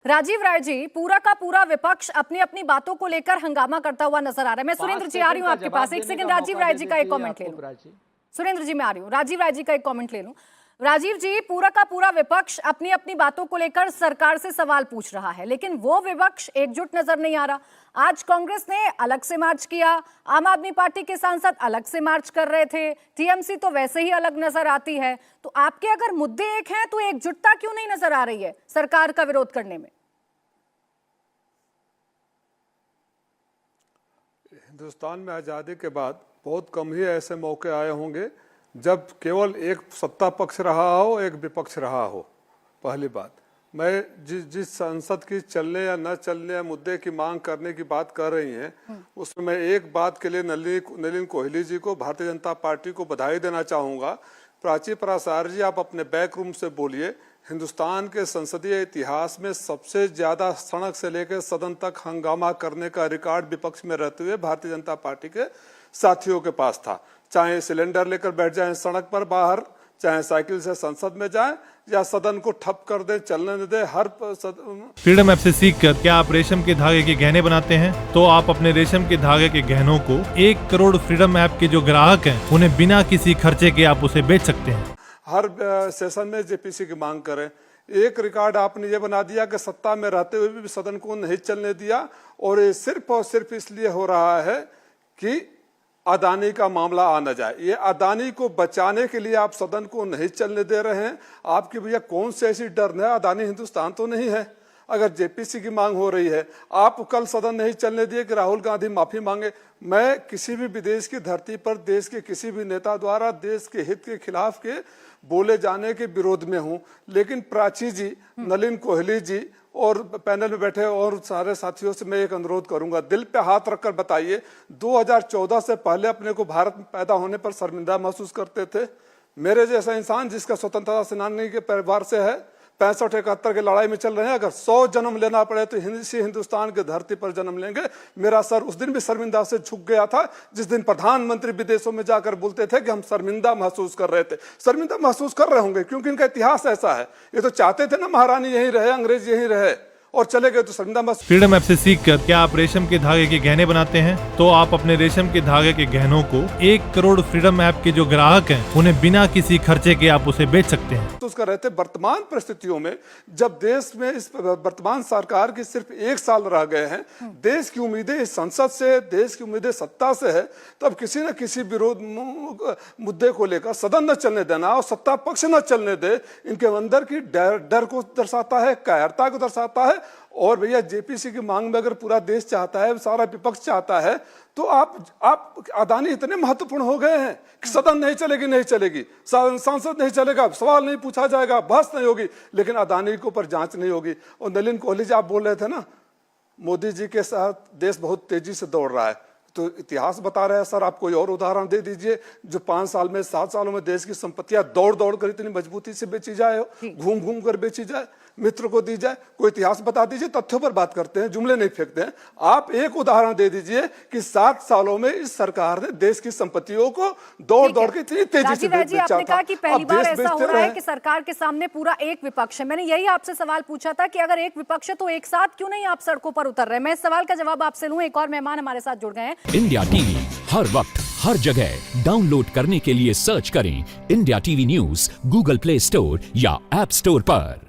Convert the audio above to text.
राजीव राय जी, पूरा का पूरा विपक्ष अपनी अपनी बातों को लेकर हंगामा करता हुआ नजर आ रहा है। मैं सुरेंद्र जी आ रही हूं आपके पास, एक सेकंड राजीव राय जी का एक कमेंट ले लूं। सुरेंद्र जी मैं आ रही हूं, राजीव राय जी का एक कमेंट ले लूं। राजीव जी, पूरा का पूरा विपक्ष अपनी अपनी बातों को लेकर सरकार से सवाल पूछ रहा है, लेकिन वो विपक्ष एकजुट नजर नहीं आ रहा। आज कांग्रेस ने अलग से मार्च किया, आम आदमी पार्टी के सांसद अलग से मार्च कर रहे थे, टीएमसी तो वैसे ही अलग नजर आती है। तो आपके अगर मुद्दे एक हैं तो एकजुटता क्यों नहीं नजर आ रही है सरकार का विरोध करने में? हिंदुस्तान में आज़ादी के बाद बहुत कम ही ऐसे मौके आए होंगे जब केवल एक सत्ता पक्ष रहा हो, एक विपक्ष रहा हो। पहली बात, मैं जिस संसद की चलने या न चलने या मुद्दे की मांग करने की बात कर रही हैं, उसमें मैं एक बात के लिए नलिन कोहली जी को, भारतीय जनता पार्टी को बधाई देना चाहूँगा। प्राची पराशर जी, आप अपने बैक रूम से बोलिए, हिंदुस्तान के संसदीय इतिहास में सबसे ज्यादा सड़क से लेकर सदन तक हंगामा करने का रिकॉर्ड विपक्ष में रहते हुए भारतीय जनता पार्टी के साथियों के पास था। चाहे सिलेंडर लेकर बैठ जाएं सड़क पर बाहर, चाहे साइकिल से संसद में जाएं, या सदन को ठप कर दे, चलने न दे, हर फ्रीडम ऐप से सीखकर क्या आप रेशम के धागे के गहने बनाते हैं? तो आप अपने रेशम के धागे के गहनों को 1 करोड़ फ्रीडम ऐप के जो ग्राहक हैं, उन्हें बिना किसी खर्चे के आप उसे बेच सकते हैं। हर सेशन में जेपीसी की मांग करें। एक रिकॉर्ड आपने ये बना दिया कि सत्ता में रहते हुए भी सदन को नहीं चलने दिया, और ये सिर्फ और सिर्फ इसलिए हो रहा है कि अदानी का मामला आ न जाए। ये अदानी को बचाने के लिए आप सदन को नहीं चलने दे रहे हैं। आपकी भैया कौन सी ऐसी डर है? अदानी हिंदुस्तान तो नहीं है। अगर जेपीसी की मांग हो रही है, आप कल सदन नहीं चलने दिए कि राहुल गांधी माफी मांगे। मैं किसी भी विदेश की धरती पर देश के किसी भी नेता द्वारा देश के हित के खिलाफ के बोले जाने के विरोध में हूं, लेकिन प्राची जी, नलिन कोहली जी और पैनल में बैठे और सारे साथियों से मैं एक अनुरोध करूंगा, दिल पे हाथ रखकर बताइए, 2014 से पहले अपने को भारत में पैदा होने पर शर्मिंदा महसूस करते थे? मेरे जैसा इंसान जिसका स्वतंत्रता सेनानी के परिवार से है, 65-71 की लड़ाई में चल रहे हैं, अगर 100 जन्म लेना पड़े तो हिंदुस्तान की धरती पर जन्म लेंगे। मेरा सर उस दिन भी शर्मिंदा से झुक गया था जिस दिन प्रधानमंत्री विदेशों में जाकर बोलते थे कि हम शर्मिंदा महसूस कर रहे थे। शर्मिंदा महसूस कर रहे होंगे क्योंकि इनका इतिहास ऐसा है। ये तो चाहते थे ना महारानी यहीं रहे, अंग्रेज यहीं रहे, और चले गए तो शर्मिंदा महसूस। फ्रीडम ऐप से सीखकर क्या आप रेशम के धागे के गहने बनाते हैं? तो आप अपने रेशम के धागे के गहनों को 1 करोड़ फ्रीडम ऐप के जो ग्राहक हैं, उन्हें बिना किसी खर्चे के आप उसे बेच सकते हैं। तो उसका रहते वर्तमान परिस्थितियों में जब देश में इस वर्तमान सरकार की सिर्फ 1 साल रह गए हैं, देश की उम्मीदें इस संसद से, देश की उम्मीदें सत्ता से है, तो अब किसी न किसी विरोध मुद्दे को लेकर सदन न चलने देना और सत्ता पक्ष न चलने दे, इनके अंदर की डर को दर्शाता है, कायरता को दर्शाता है। और भैया जेपीसी की मांग में अगर पूरा देश चाहता है, सारा विपक्ष चाहता है, तो आप अदानी इतने महत्वपूर्ण हो गए हैं कि सदन नहीं चलेगी, नहीं चलेगी, सांसद नहीं चलेगा, सवाल नहीं पूछा जाएगा, बहस नहीं होगी, लेकिन अदानी के ऊपर जांच नहीं होगी। और नलिन कोहली जी, आप बोल रहे थे ना, मोदी जी के साथ देश बहुत तेजी से दौड़ रहा है, तो इतिहास बता रहे हैं। सर आप कोई और उदाहरण दे दीजिए जो 5 साल में, 7 सालों में देश की संपत्तियां दौड़ दौड़ कर इतनी मजबूती से बेची जाए, घूम घूम कर बेची जाए, मित्र को दी जाए। कोई इतिहास बता दीजिए, तथ्यों पर बात करते हैं, जुमले नहीं फेंकते हैं। आप एक उदाहरण दे दीजिए कि 7 सालों में इस सरकार ने देश की संपत्तियों को दौड़ दौड़ के इतनी तेजी से बेचा था। आपने कहा कि पहली बार ऐसा हो रहा है कि सरकार के सामने पूरा एक विपक्ष है। मैंने यही आपसे सवाल पूछा था कि अगर एक विपक्ष है तो एक साथ क्यों नहीं आप सड़कों पर उतर रहे हैं? मैं इस सवाल का जवाब आपसे लूं। एक और मेहमान हमारे साथ जुड़ गए हैं। इंडिया टीवी हर वक्त हर जगह डाउनलोड करने के लिए सर्च करें India TV news Google play store या ऐप स्टोर पर।